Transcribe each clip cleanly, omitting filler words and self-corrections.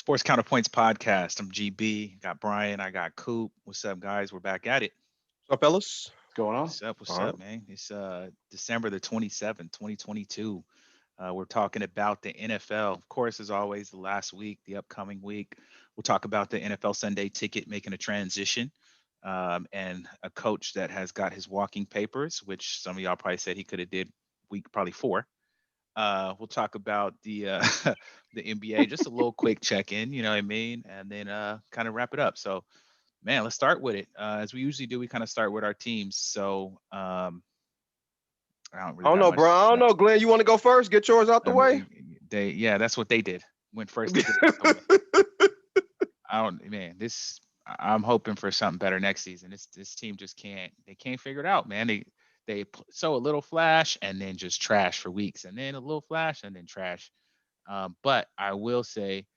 Sports Counterpoints podcast. I'm GB. Got Brian. I got Coop. What's up, guys? We're back at it. What's up, fellas? What's going on? What's up? What's All right. up, man? It's December the 27th, 2022. We're talking about the NFL. Of course, as always, the last week, the upcoming week. We'll talk about the NFL Sunday ticket making a transition, and a coach that has got his walking papers, which some of y'all probably said he could have did week probably 4. We'll talk about the the NBA, just a little quick check-in, you know what I mean, and then kind of wrap it up. So, man, let's start with it. As we usually do, we kind of start with our teams. So, I don't I really don't got know, much. bro. I don't know, Glenn. You want to go first? Get yours out the I way. mean, yeah, that's what they did. Went first. To get it out the way. I don't, man. I'm hoping for something better next season. This team just can't. They can't figure it out, man. They show a little flash and then just trash for weeks, and then a little flash and then trash. But I will say,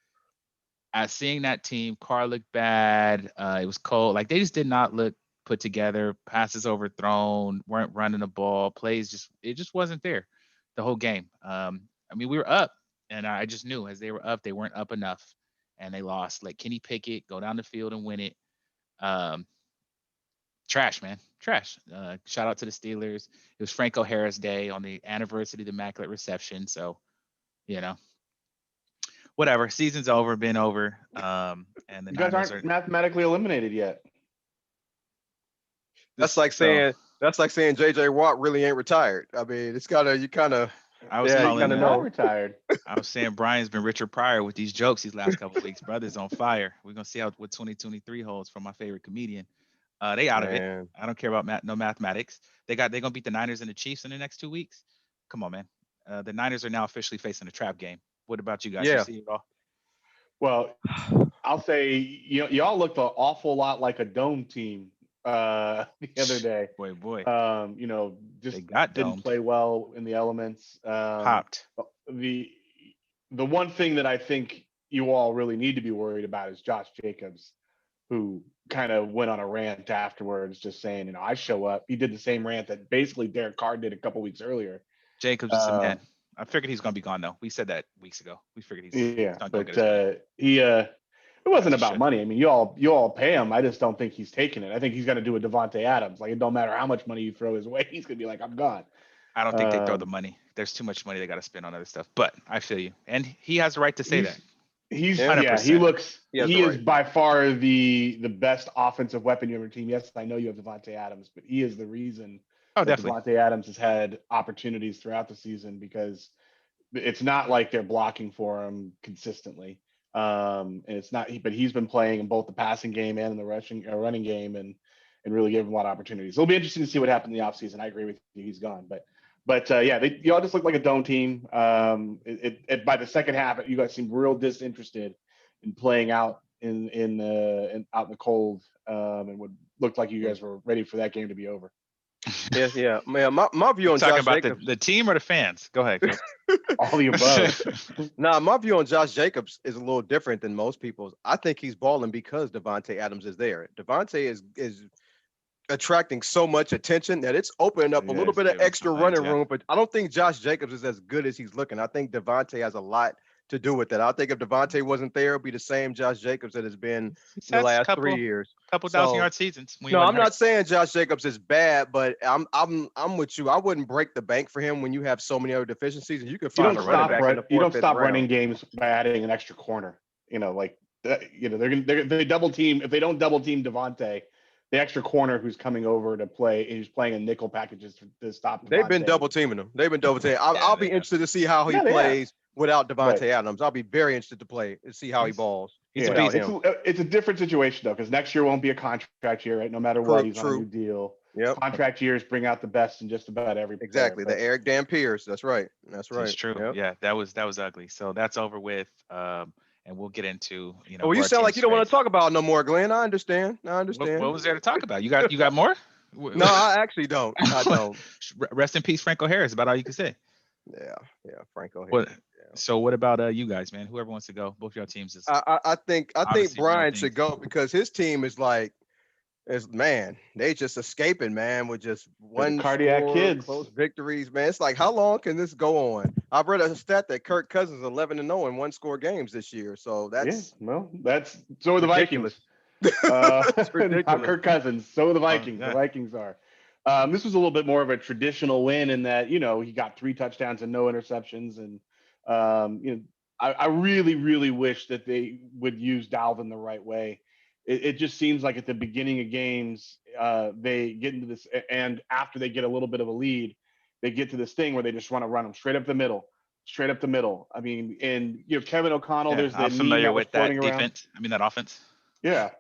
as seeing that team, Carr looked bad. It was cold. Like they just did not look put together. Passes overthrown, weren't running the ball. Plays it just wasn't there the whole game. I mean, we were up, and I just knew as they were up, they weren't up enough, and they lost. Like Kenny Pickett, go down the field and win it. Um, Trash, man. Trash. Shout out to the Steelers. It was Franco Harris Day on the anniversary of the Immaculate Reception. So, you know, whatever. Season's over, been over. And the You guys Niners are aren't mathematically eliminated yet. That's like so saying JJ Watt really ain't retired. I mean, it's gotta you kind of I was yeah, you calling kind of Not know. retired. I was saying Brian's been Richard Pryor with these jokes these last couple of weeks. Brother's on fire. We're gonna see what 2023 holds from my favorite comedian. They out of it. Man, I don't care about no mathematics. They're gonna beat the Niners and the Chiefs in the next 2 weeks. Come on, man. The Niners are now officially facing a trap game. What about you guys? You yeah. see it all? Well, I'll say y'all looked an awful lot like a dome team the other day. Boy. Just They got didn't domed. play well in the elements. Popped. The the one thing that I think you all really need to be worried about is Josh Jacobs, who kind of went on a rant afterwards, just saying, I show up. He did the same rant that basically Derek Carr did a couple weeks earlier. Jacobs is a man. I figured he's gonna be gone though. We said that weeks ago. We figured he's Yeah, not gonna but get his money. it wasn't As he about should. money. I mean, you all pay him. I just don't think he's taking it. I think he's going to do a Devontae Adams. Like it don't matter how much money you throw his way, he's going to be like, I'm gone. I don't think they throw the Um, money. There's too much money they got to spend on other stuff. But I feel you, and he has the right to say that. he's Yeah. yeah, 100%. He has he the is right. by far the best offensive weapon you have on your team. Yes, I know you have Devontae Adams, but he is the reason Oh, that definitely. Devontae Adams has had opportunities throughout the season because it's not like they're blocking for him consistently. And it's not, but he's been playing in both the passing game and in the running game, and really gave him a lot of opportunities. It'll be interesting to see what happened in the offseason. I agree with you, he's gone, but yeah, y'all just look like a dome team. By the second half, you guys seem real disinterested in playing out out in the cold, and would looked like you guys were ready for that game to be over. Yeah. Man, my view You on talking Josh about Jacobs. the team or the fans? Go ahead. Coach. All the above. Nah, my view on Josh Jacobs is a little different than most people's. I think he's balling because Devontae Adams is there. Devontae is attracting so much attention that it's opening up a Yeah, little it's bit of giving him extra some legs, running yeah. room. But I don't think Josh Jacobs is as good as he's looking. I think Devontae has a lot to do with that. I think if Devontae wasn't there, it'd be the same Josh Jacobs that has been He's the had a last couple 3 years. thousand So yard seasons when he no, wasn't I'm hurt. not saying Josh Jacobs is bad, but I'm with you. I wouldn't break the bank for him when you have so many other deficiencies, and you can You find don't a running stop back in the you fourth, don't fifth stop running round. games by adding an extra corner. Like that, they double team. If they don't double team Devontae, the extra corner who's coming over to play, who's playing in nickel packages to stop They've been Devontae. double teaming him. They've been double teaming. I'll Yeah, be they have. interested to see how he Yeah, they have. plays without But Devontae Adams. I'll be very interested to play and see how he He's balls he's a yeah, without beast. him. it's a different situation though, because next year won't be a contract year, right? No matter what, True, he's on a new true. deal. Yep, Contract years bring out the best in just about every player. exactly. The But Eric Dan Pierce. That's right. That's It's right. true. Yep. Yeah, that was ugly. So that's over with. And we'll get into Well, who you our sound like teams you don't want to face. talk about it no more, Glenn. I understand. I What understand. was there to talk about? You got more? No, I actually don't. I don't. Rest in peace, Franco Harris. About all you can say. Yeah, yeah. Franco What? Harris. Yeah. So what about you guys, man? Whoever wants to go, both your teams is I think obviously we don't Brian think. should go because his team is like It's man, they just escaping, man, with just They're the one cardiac score, kids. close victories, man. It's like, how long can this go on? I've read a stat that Kirk Cousins 11-0 in one score games this year, so Yeah, that's well, that's so are the Vikings. ridiculous. It's Not ridiculous. Kirk Cousins. So are the Vikings. The Yeah. Vikings are. This was a little bit more of a traditional win in that, he got 3 touchdowns and no interceptions. And, I really, really wish that they would use Dalvin the right way. It just seems like at the beginning of games, they get into this, and after they get a little bit of a lead, they get to this thing where they just want to run them straight up the middle. Straight up the middle. I mean, and Kevin O'Connell, Yeah, there's I'm that meme familiar that was with floating that around. defense. I mean, that offense. Yeah,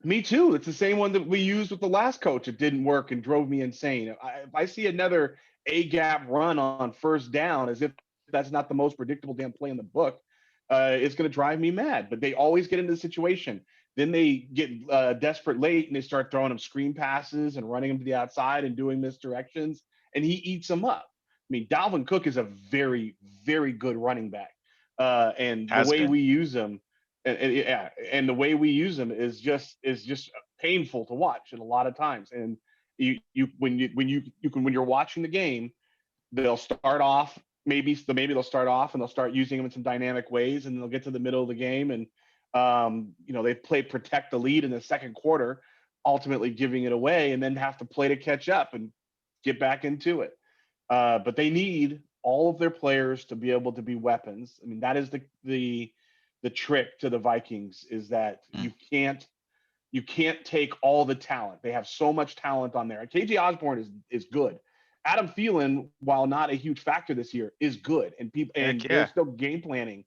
me too. It's the same one that we used with the last coach. It didn't work and drove me insane. If I see another A gap run on first down, as if that's not the most predictable damn play in the book, it's going to drive me mad. But they always get into the situation. Then they get desperate late and they start throwing them screen passes and running them to the outside and doing misdirections, and he eats them up. I mean, Dalvin Cook is a very, very good running back, and the Has way been. we use him and the way we use them is just painful to watch, and a lot of times. And when you're watching the game, they'll start off maybe they'll start off and they'll start using them in some dynamic ways, and they'll get to the middle of the game, and they play protect the lead in the second quarter, ultimately giving it away, and then have to play to catch up and get back into it. But they need all of their players to be able to be weapons. I mean, that is the trick to the Vikings, is that Mm. you can't take all the talent. They have so much talent on there. KJ Osborne is good. Adam Thielen, while not a huge factor this year, is good, and Heck they're yeah. still game planning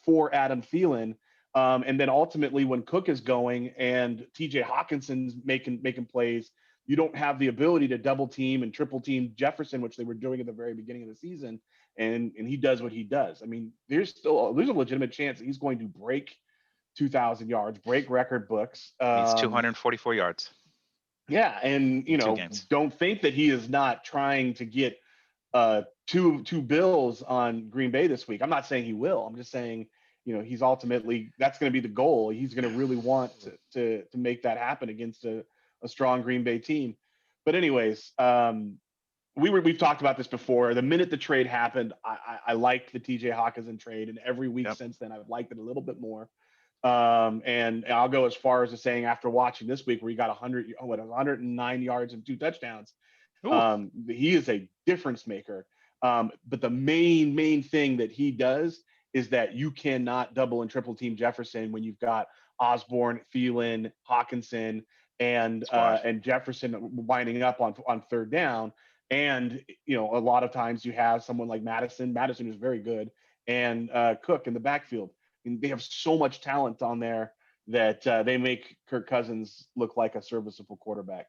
for Adam Thielen. And then ultimately, when Cook is going and TJ Hawkinson's making plays, you don't have the ability to double team and triple team Jefferson, which they were doing at the very beginning of the season. And he does what he does. I mean, there's a legitimate chance that he's going to break 2,000 yards, break record books. He's 244 yards Yeah, and in 2 games. don't think that he is not trying to get two bills on Green Bay this week. I'm not saying he will. I'm just saying, he's ultimately, that's going to be the goal. He's going to really want to make that happen against a strong Green Bay team. But anyways, we've talked about this before. The minute the trade happened, I liked the TJ Hawkinson trade, and every week Yep. since then I've liked it a little bit more. And I'll go as far as to saying, after watching this week where he got 109 yards and 2 touchdowns, he is a difference maker. But the main thing that he does is that you cannot double and triple team Jefferson when you've got Osborne, Thielen, Hawkinson, and Jefferson winding up on third down. And a lot of times you have someone like Madison. Madison is very good, and Cook in the backfield. And they have so much talent on there that they make Kirk Cousins look like a serviceable quarterback.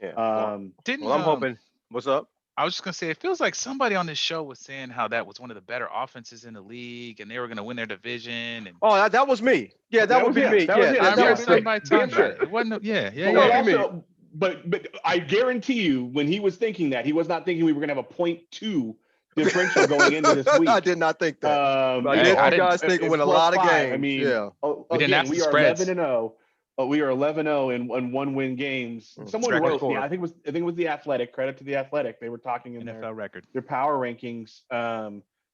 Yeah. Um, Didn't Well, I'm hoping. What's up? I was just gonna say, it feels like somebody on this show was saying how that was one of the better offenses in the league, and they were gonna win their division. And Oh, that was me. Yeah, that would was be him. me. That was Yeah, him. I that remember would be me. somebody Damn talking sure. about it. It wasn't. Yeah. But we That would be me. also, but I guarantee you, when he was thinking that, he was not thinking we were going to have a 0.2 differential going into this week. I did not think that. But I Hey, did I you didn't- guys thinking It's with a plus lot of 5. games. I mean, Yeah. We didn't again, ask we the are spreads. 11-0. We are 11-0 in 1-win games. Someone Record wrote me. for. I think it was the Athletic. Credit to the Athletic. They were talking in NFL record. their power rankings,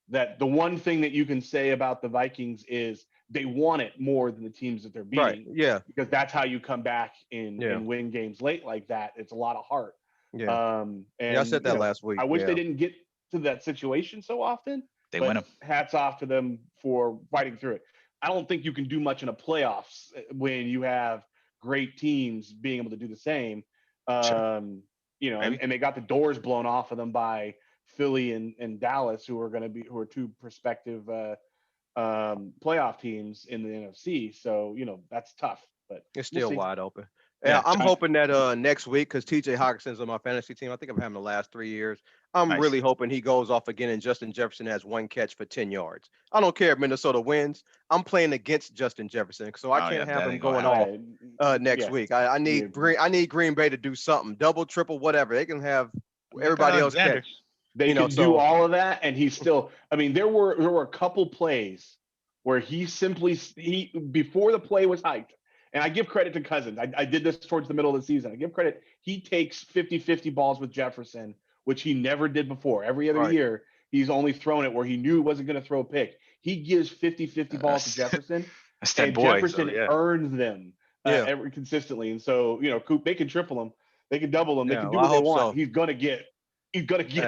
that the one thing that you can say about the Vikings is they want it more than the teams that they're Right. beating, Yeah. because that's how you come back Yeah. and win games late like that. It's a lot of heart. Yeah. And Yeah, I said that last week. I wish Yeah. they didn't get to that situation so often. They but win 'em. Hats off to them for fighting through it. I don't think you can do much in a playoffs when you have great teams being able to do the same. Maybe. And they got the doors blown off of them by Philly and Dallas, who are two prospective playoff teams in the NFC. So that's tough, but It's we'll still see. wide open. Yeah, Yeah, I'm try- hoping that next week, because TJ Hawkinson's on my fantasy team. I think I've had him the last 3 years. I'm Nice. really hoping he goes off again and Justin Jefferson has 1 catch for 10 yards. I don't care if Minnesota wins. I'm playing against Justin Jefferson, so I Oh, can't yeah, have that him ain't gonna going off next Yeah. week. I need Green Bay to do something, double, triple, whatever. They can have everybody else Alexander. catch. They You know, can do so- all of that, and he's still. I mean, there were a couple plays where he before the play was hyped, And I give credit to Cousins. I did this towards the middle of the season. I give credit. He takes 50-50 balls with Jefferson, which he never did before. Every other year, he's only thrown it where he knew he wasn't going to throw a pick. He gives 50-50 balls to Jefferson, That's that and boy. Jefferson So, yeah. earns them every consistently. And so, Coop, they can triple him. They can double him. They can do what they want. So. He's gonna get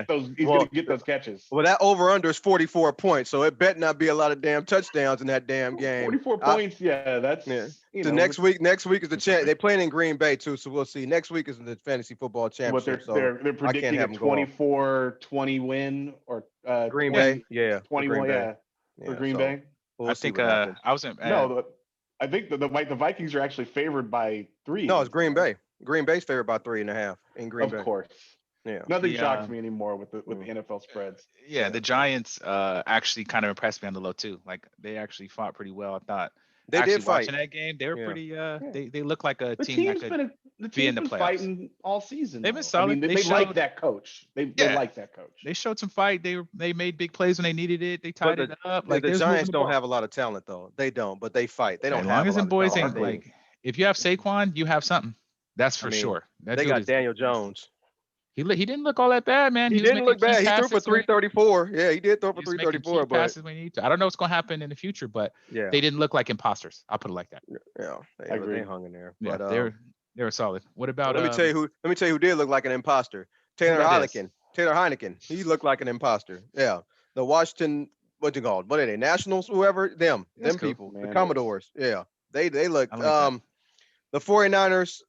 those. He's gonna get those catches. Well, that over under is 44 points, so it bet not be a lot of damn touchdowns in that damn game. 44 points, that's So next week is the chance. They're playing in Green Bay too, so we'll see. Next week is the fantasy football championship. But they're predicting a 24-20 win or Green Bay, 21, for Green Bay. We'll I think I wasn't. I think the Vikings are actually favored by 3. No, it's Green Bay. Green Bay's favored by 3.5 in Green Bay. Of course. Yeah. Nothing shocks me anymore with the NFL spreads. Yeah, the Giants actually kind of impressed me on the low too. Like they actually fought pretty well. I thought they actually did fight. Watching that game, they were pretty. They look like a The team team's that been could be in the playoffs. Fighting all season. They've been solid. I mean, they like that coach. They like that coach. They showed some fight. They made big plays when they needed it. They tied it up. Like the Giants don't have a lot of talent though. They don't, but they fight. They don't. As have long as them boys ain't like. If you have Saquon, you have something. That's for sure. They got Daniel Jones. He didn't look all that bad, man. He didn't look bad. He threw for 334. Yeah, he did throw for 334. But passes when he need to. I don't know what's going to happen in the future, but they didn't look like imposters. I'll put it like that. Yeah, they hung in there. Yeah, but, they were solid. What about? Let me tell you who did look like an imposter. Taylor Heineken. He looked like an imposter. Yeah, the Washington. What you call it? What are they? Nationals? Whoever them cool, people. Man. The Commodores. Yeah, they look. The 49ers,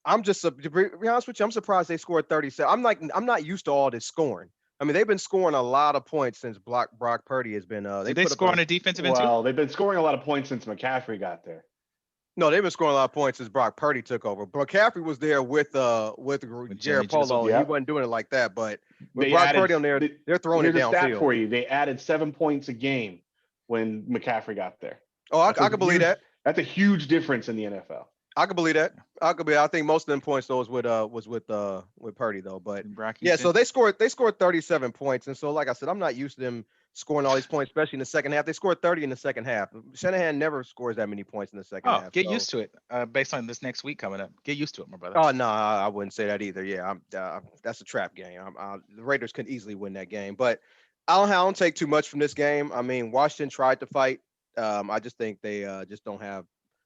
I'm just to be honest with you, I'm surprised they scored 37. I'm not used to all this scoring. I mean, they've been scoring a lot of points since Brock Purdy has been. They score on a defensive end too? Well, they've been scoring a lot of points since McCaffrey got there. No, they've been scoring a lot of points since Brock Purdy took over. McCaffrey was there with Jared Polo. He wasn't doing it like that, but with Brock Purdy on there, they're throwing it downfield. Stat for you, they added 7 points a game when McCaffrey got there. Oh, I can believe that. That's a huge difference in the NFL. I can believe that. I think most of them points though was with Purdy though. But so they scored 37 points, and so like I said, I'm not used to them scoring all these points, especially in the second half. They scored 30 in the second half. Shanahan never scores that many points in the second half. Get used to it. Based on this next week coming up, get used to it, my brother. Oh no, I wouldn't say that either. Yeah, that's a trap game. The Raiders could easily win that game, but I don't take too much from this game. I mean, Washington tried to fight. I just think they just don't have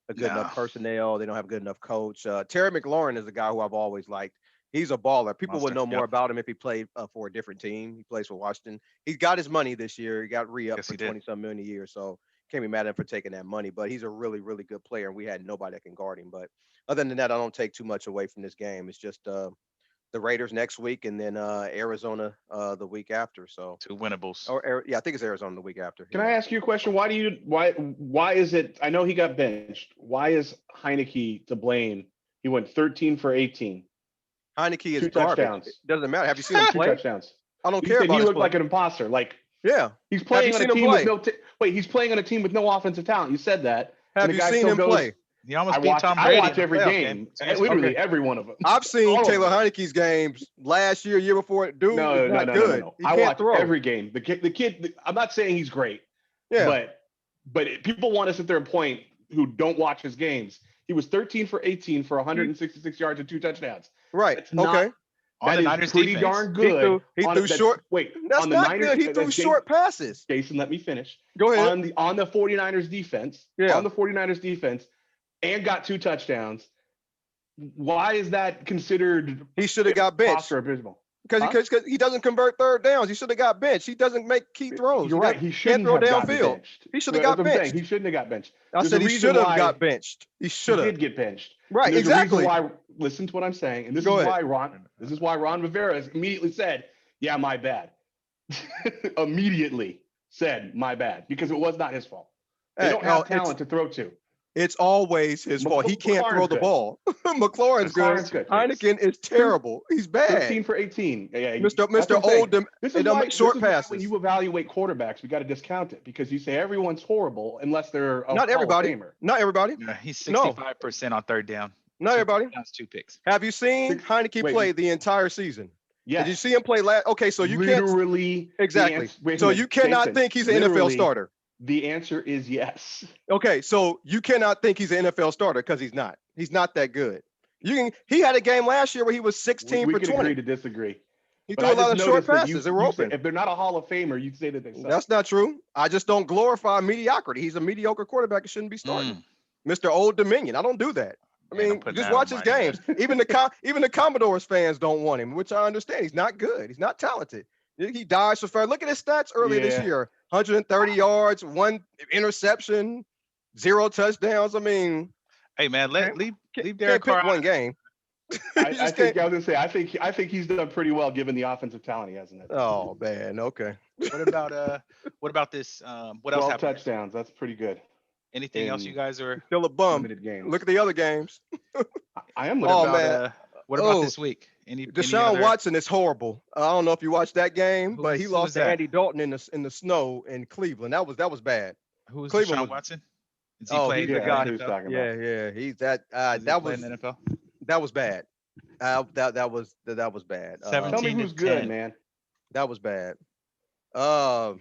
a good enough personnel. They don't have a good enough coach. Terry McLaurin is a guy who I've always liked. He's a baller. People would know more about him if he played for a different team. He plays for Washington. He's got his money this year. He got re-up for 20-some million a year. So can't be mad at him for taking that money. But he's a really, really good player. And we had nobody that can guard him. But other than that, I don't take too much away from this game. It's just the Raiders next week and then Arizona the week after. So 2 winnables. I think it's Arizona the week after. Can I ask you a question? Why is it? I know he got benched. Why is Heineke to blame? He went 13 for 18. Heineke is 2 garbage. touchdowns. It doesn't matter. Have you seen him play? 2 touchdowns. I don't care about he his looked play. like an imposter. He's playing on a team with he's playing on a team with no offensive talent. You said that. Have you seen him play? He almost beat Tom Brady. I watch every game, literally every one of them. I've seen Taylor Heineke's games last year before. Dude, not good. No. I watch every game. The kid. I'm not saying he's great. Yeah. But people want to sit there and point who don't watch his games. He was 13 for 18 for 166 yards and 2 touchdowns. Right. Okay. That is pretty darn good. He threw short. Wait, that's not good. He threw short passes. Jason, let me finish. Go ahead. On the 49ers defense. Yeah. On the 49ers defense. And got 2 touchdowns. Why is that considered? He should have got benched. Because he doesn't convert third downs. He should have got benched. He doesn't make key throws. You're right. He shouldn't have gotten benched. He should have got benched. He shouldn't have got benched. I said he should have got benched. He should have. He did get benched. Right. Exactly. Listen to what I'm saying, and this is why Ron Rivera immediately said, "Yeah, my bad." Immediately said, "My bad," because it was not his fault. They don't have talent to throw to. It's always his fault. He can't throw the ball. McLaurin's good. Heineken is terrible. He's bad. 13 for 18. Yeah, Mr. Oldham. This is why short passes. When you evaluate quarterbacks, we got to discount it because you say everyone's horrible unless they're not everybody. Not everybody. Yeah, he's 65% on third down. Not everybody. That's 2 picks. Have you seen Heineke play the entire season? Yeah. Did you see him play last? Okay, so you literally can't exactly. So you cannot think he's an NFL starter. The answer is yes. Okay, so you cannot think he's an NFL starter because he's not. He's not that good. He had a game last year where he was 16 We for can 20. agree to disagree. He But threw I a lot just of short noticed that passes. They were you say, open. if they're not a Hall of Famer, you say that they suck. That's not true. I just don't glorify mediocrity. He's a mediocre quarterback. He shouldn't be starting. Mr. Old Dominion. I don't do that. I Man, I'm mean, putting just that watch on his my head. games. Even the Commodores fans don't want him, which I understand. He's not good. He's not talented. He dies for fair. Look at his stats earlier this Yeah. year: 130 yards, 1 interception, 0 touchdowns. I mean, Hey man, can't, leave can't Derek Carr pick out one of this. game. I think I was gonna say I think he's done pretty well given the offensive talent he has in that. Oh man, okay. What about this? What else 12 happened? touchdowns. That's pretty good. Anything else in you guys are? Still a bum. Limited games. Look at the other games. I am What looking. about man. what about Oh, this week? Any Deshaun other? Watson is horrible. I don't know if you watched that game, but he Who lost was to that? Andy Dalton in the snow in Cleveland. That was bad. Who is Cleveland Deshaun was. Watson? Is he Oh, playing he's in the the Yeah, guy. that's who he's NFL? talking about. Yeah. He's that. Does he That play was in the NFL? that was bad. That was bad. Tell me 17 to who's good, 10. man. That was bad. Um,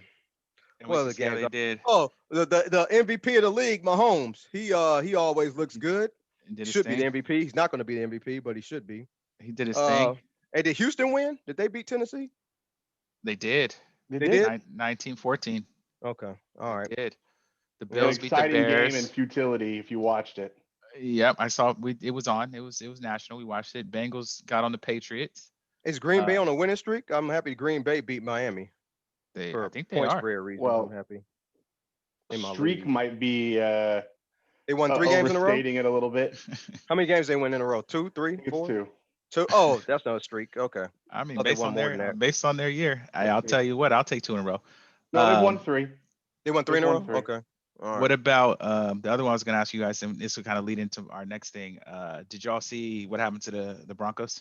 And what we other can see how games? they did. Oh, the MVP of the league, Mahomes. He always looks good. And did his Should be the thing. MVP. He's not going to be the MVP, but he should be. He did his Uh, thing. and did Houston win? Did they beat Tennessee? They did. They did? 19-14. Okay. All right. They did. The It was an Bills beat the exciting game in Bears. futility if you watched it. Yep, I saw. It was on. It was national. We watched it. Bengals got on the Patriots. Is Green Bay on a winning streak? I'm happy Green Bay beat Miami I for think they point are. spread reasons. Well, I'm happy. In my Streak league. might be They won 3 games in a row. overstating it a little bit. How many games they win in a row? 2, 3, It's 4? 2. 2. Oh, that's not a streak. Okay. I mean, Oh, they based won on more than that. their year, I'll tell you what. I'll take 2 in a row. No, they've Um, won 3. They won 3 in a They've row. won 3. Okay. All right. What about the other one I was going to ask you guys, and this will kind of lead into our next thing. Did y'all see what happened to the Broncos?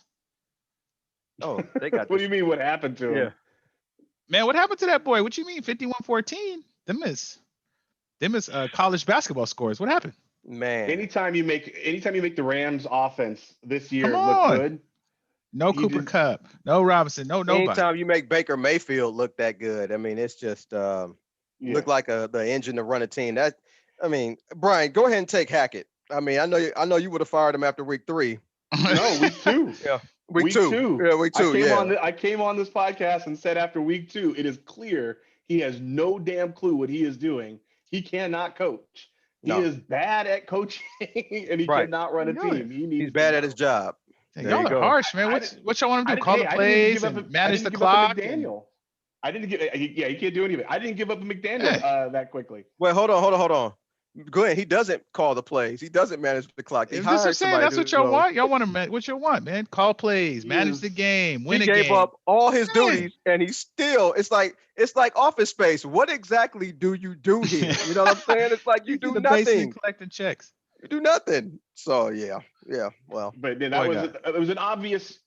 Oh, they got. What do you mean? What happened to him? Yeah. Man, what happened to that boy? What you mean 51-14? Them is college basketball scores. What happened? Man. Anytime you make the Rams offense this year Come look on. good, No You Cooper just- Cup, no Robinson, no nobody. Anytime you make Baker Mayfield look that good, I mean, it's just yeah. look like the engine to run a team. That, I mean, Brian, go ahead and take Hackett. I mean, I know you would have fired him after week 3. No, week 2. Week 2. Yeah, week 2. I came on this podcast and said after week 2, it is clear he has no damn clue what he is doing. He cannot coach. He No. is bad at coaching, and he Right. cannot run a You know team. He's bad at his job. Hey, There y'all you are go. harsh, man. What y'all want to do? Call the plays and manage the clock. McDaniel. I didn't give. Yeah, he can't do anything. I didn't give up a McDaniel that quickly. Well, hold on. Go ahead. He doesn't call the plays. He doesn't manage the clock. He That's what I'm hires saying. somebody That's to what y'all go. want. Y'all want to what you want, man. Call plays, He manage is- the game, win He a gave game. up all his Man. duties, and he's still. It's like Office Space. What exactly do you do here? You know what I'm saying? It's like you He's do in the basement nothing. collecting checks. You do nothing. So yeah. Well, But then Boy, it was an obvious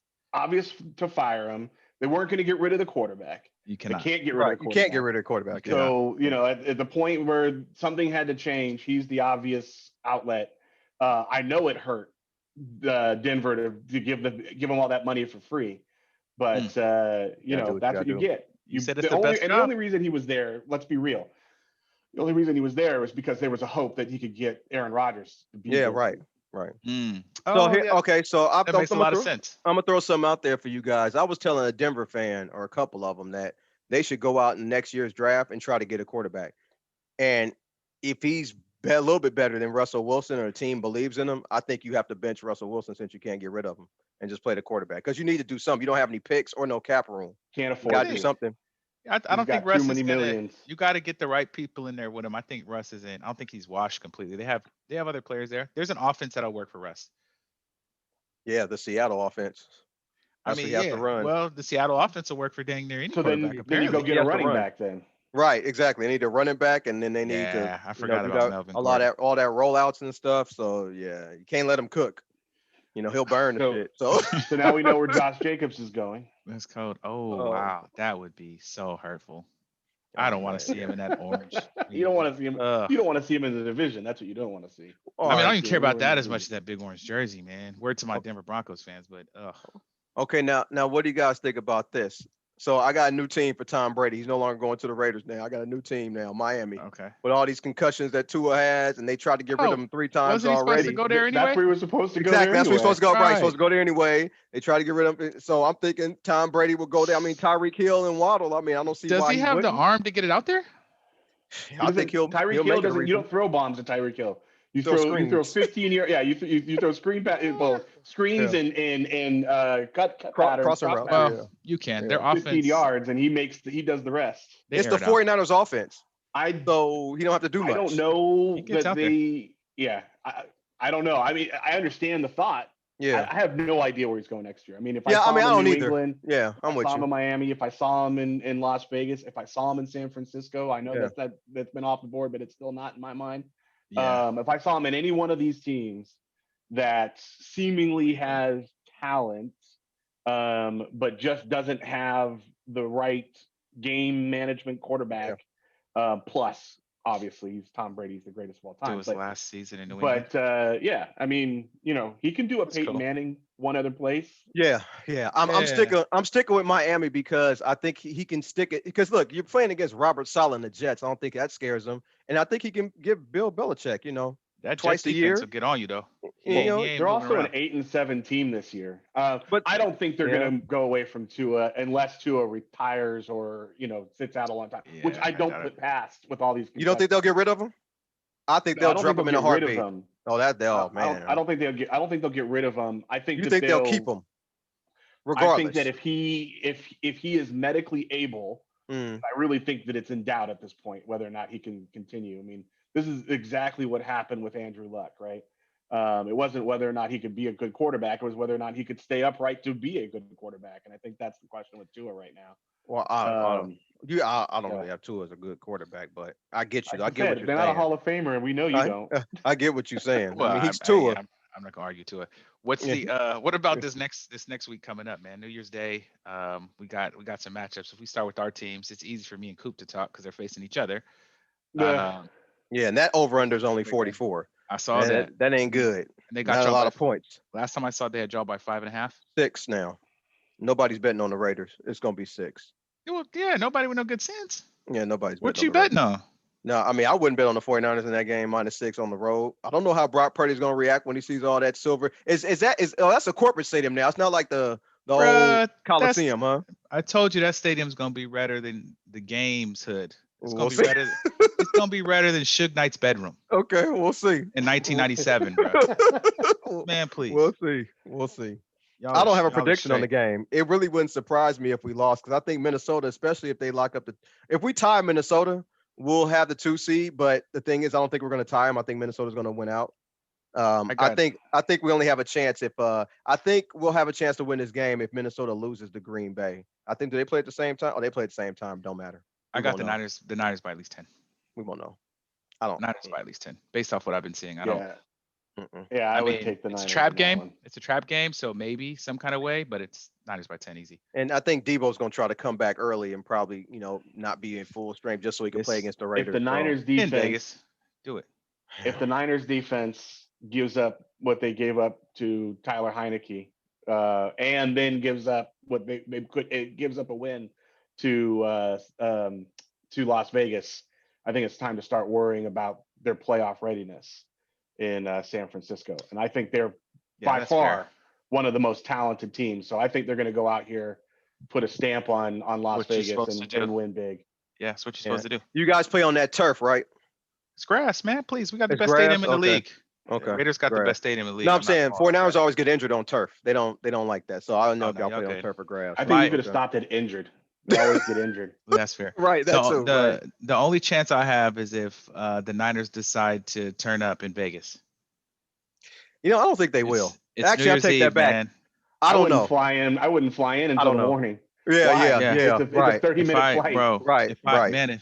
to fire him. They weren't going to get rid of the quarterback. You They cannot. can't get rid of right. the You quarterback. can't get rid of the quarterback. You Yeah. So, at the point where something had to change, he's the obvious outlet. I know it hurt Denver to give them all that money for free, but do what that's you what you gotta get. You said it's the best And the job. only reason he was there, let's be real, the only reason he was there was because there was a hope that he could get Aaron Rodgers to be Yeah. there. Right. Mm. So Oh, here, yeah. okay. So That makes a lot of sense. I'm gonna throw something out there for you guys. I was telling a Denver fan or a couple of them that they should go out in next year's draft and try to get a quarterback. And if he's a little bit better than Russell Wilson or a team believes in him, I think you have to bench Russell Wilson since you can't get rid of him and just play the quarterback because you need to do something. You don't have any picks or no cap room. Can't You afford got to to. do something. I don't He's think got Russ too is many gonna. millions. You got to get the right people in there with him. I think Russ isn't. I don't think he's washed completely. They have other players there. There's an offense that'll work for Russ. Yeah, the Seattle offense. That's what he has to run. Well, the Seattle offense will work for dang near any So then quarterback. you go apparently. get He a has to running run. back then. Right, exactly. They need a running back, and then they need to. Yeah, I forgot do about that- Melvin. a lot Gordon. of all that rollouts and stuff. So yeah, you can't let him cook. He'll burn the So- shit. So So now we know where Josh Jacobs is going. That's cold. Oh, Oh. wow, that would be so hurtful. I don't want to see him in that orange. You don't want to see him. Ugh. You don't want to see him in the division. That's what you don't want to see. I mean, I don't Alright, even care about that as Alright. much as that big orange jersey, man. Word to my Denver Broncos fans, but ugh. okay, now what do you guys think about this? So I got a new team for Tom Brady. He's no longer going to the Raiders now. I got a new team now, Miami. Okay. With all these concussions that Tua has, and they tried to get rid of him 3 times Wasn't he supposed to already. go there anyway? That's where he was supposed to go. Exactly. There That's where he's supposed to go. Right. Right. He's supposed to go there anyway. They tried to get rid of him. So I'm thinking Tom Brady will go there. I mean, Tyreek Hill and Waddle. I mean, I don't see Does why he have the wouldn't. arm to get it out there? I think Tyreek he'll Hill make it. doesn't. You don't throw bombs at Tyreek Hill. You Throw throw screens. 15-yard. Yeah, you throw screen screens Yeah. and cut patterns, Crossing cross routes. Well, patterns, you can. Yeah. Their 15 offense. yards, and he does the rest. They It's air the it out. 49ers offense. So he don't have to do much. I don't know He gets that out there. they. Yeah, I don't know. I mean, I understand the thought. Yeah. I have no idea where he's going next year. I mean, if I Yeah, saw I mean, him I in don't New either. England, Yeah, I'm if I with saw him you. in Miami, if I saw him in Las Vegas, if I saw him in San Francisco, I know Yeah. that's been off the board, but it's still not in my mind. Yeah. If I saw him in any one of these teams that seemingly has talent, but just doesn't have the right game management quarterback, plus obviously he's Tom Brady, he's the greatest of all Do time. his But last season in New England. yeah, I mean, he can do a That's Peyton cool. Manning one other place. Yeah. I'm sticking with Miami because I think he can stick it. Because look, you're playing against Robert Saleh and the Jets. I don't think that scares him, and I think he can give Bill Belichick, That twice Jets a defense year. will get on you though. He You ain't, know, he ain't They're moving also around. an 8-7 team this year. But I don't think they're yeah. going to go away from Tua unless Tua retires or sits out a long time, which Yeah, I I don't doubt put it. past with all these. You don't think they'll get rid of him? I think No, I they'll don't drop think him they'll in a get rid of heartbeat. him. Oh, I man. don't think they'll get rid of him. I think You that think they'll keep him? Regardless. I think that if he is medically able, I really think that it's in doubt at this point whether or not he can continue. I mean, this is exactly what happened with Andrew Luck, right? It wasn't whether or not he could be a good quarterback; it was whether or not he could stay upright to be a good quarterback. And I think that's the question with Tua right now. Well, I don't yeah. really have Tua as a good quarterback, but I get you. Like I get what you're they're saying. not a Hall of Famer, and we know you don't. I get what you're saying. Well, I mean, he's I'm Tua. not gonna argue to it. What's Yeah. the what about this next week coming up, man? New Year's Day. We got some matchups. If we start with our teams, it's easy for me and Coop to talk because they're facing each other. Yeah. Yeah, and that over under is only 44. I saw that. That ain't good. And they got Not a y'all lot by- of points. Last time I saw they had y'all by 5.5. 6 now. Nobody's betting on the Raiders. It's gonna be 6. Well, yeah, nobody with no good sense. Yeah, nobody's betting. What on you the Raiders. betting on? No, I mean I wouldn't bet on the 49ers in that game -6 on the road. I don't know how Brock Purdy's gonna react when he sees all that silver. That's a corporate stadium now. It's not like the Bruh, old Coliseum, huh? I told you that stadium's gonna be redder than the game's hood. It's gonna We'll be see. redder. It's gonna be redder than Suge Knight's bedroom Okay, we'll see. in 1997, bro. Man, please. We'll see. We'll see. Y'all I don't are- have a y'all are prediction on the straight. game. It really wouldn't surprise me if we lost because I think Minnesota, especially if they lock up if we tie Minnesota, we'll have the 2 seed. But the thing is, I don't think we're going to tie them. I think Minnesota's going to win out. I think we only have a chance if I think we'll have a chance to win this game if Minnesota loses to Green Bay. I think do they play at the same time? Oh, they play at the same time. Don't matter. I We got won't the know. Niners. The Niners by at least 10. We won't know. I don't. Niners by at least 10, based off what I've been seeing. I don't. Yeah. Mm-mm. Yeah, I would mean, take the it's Niners. a trap in that game. one. It's a trap game, so maybe some kind of way, but it's Niners by 10 easy. And I think Debo's going to try to come back early and probably not be in full strength just so he can play against the Raiders. If the Niners In defense, Vegas, do it. if the Niners defense gives up what they gave up to Tyler Heineke, and then gives up what it gives up a win to Las Vegas, I think it's time to start worrying about their playoff readiness in San Francisco. And I think they're by that's far fair. one of the most talented teams. So I think they're going to go out here, put a stamp on Las What you're Vegas supposed to do. and win big. Yeah, that's what you're supposed to do. You guys play on that turf, right? It's grass, man. Please, we got the It's best grass? stadium in the Okay. league. Okay. Raiders got the Grass. best stadium in the league. No, I'm not saying falling off 49ers that. always get injured on turf. They don't like that. So I don't know Oh, if no, y'all y'all play on good. turf or grass. I think My- you could have stopped it injured. They always get injured. That's fair. Right, that too. Right. The only chance I have is if the Niners decide to turn up in Vegas. I don't think they will. It's Actually, New I Year's take that Eve, back. man. I don't wouldn't know. fly in. I wouldn't fly in until don't the know. morning. Yeah, Why? yeah. It's a Right. 30-minute flight. Right,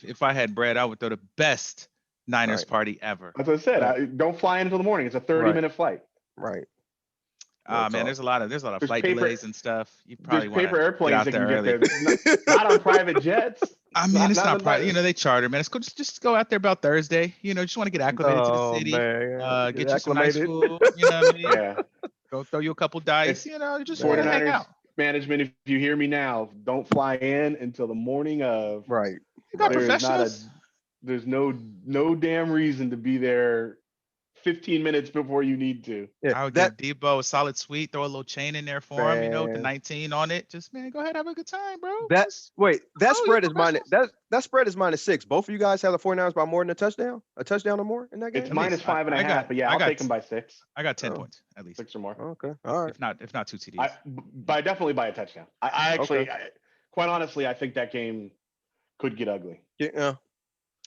If I had bread, I would throw the best Niners Right. party ever. That's what I said. Don't fly in until the morning. It's a 30-minute flight. Right. Man, talk. there's a lot of There's flight paper- delays and stuff. You probably There's want paper to get airplanes out that there can get early. there. Not on private jets. I mean, it's not private. the- They charter, man. It's cool. Just go out there about Thursday. Just want to get acclimated to the city. Man. Get you some nice acclimated. food. You know what I mean? Yeah. Go throw you a couple dice. It's Just 49ers. hang out. management, if you hear me now, don't fly in until the morning of. Right. You got There is not a professionals. there's no damn reason to be there 15 minutes before you need to. Yeah. I would That give Debo a solid suite, throw a little chain in there for him, with the man. 19 on it. Just man, go ahead, have a good time, bro. That Just wait. That oh, you're spread is minus. professionals. That spread is -6. Both of you guys have the 49ers by more than a touchdown or more in that It's game. At least minus five and a I half, got but yeah, I I'll got take them by six, I got 10 Oh, points at least. 6 or more. okay. All right. If not two I TDs. by definitely by a touchdown. I Okay. actually, quite honestly, I think that game could get ugly. Yeah.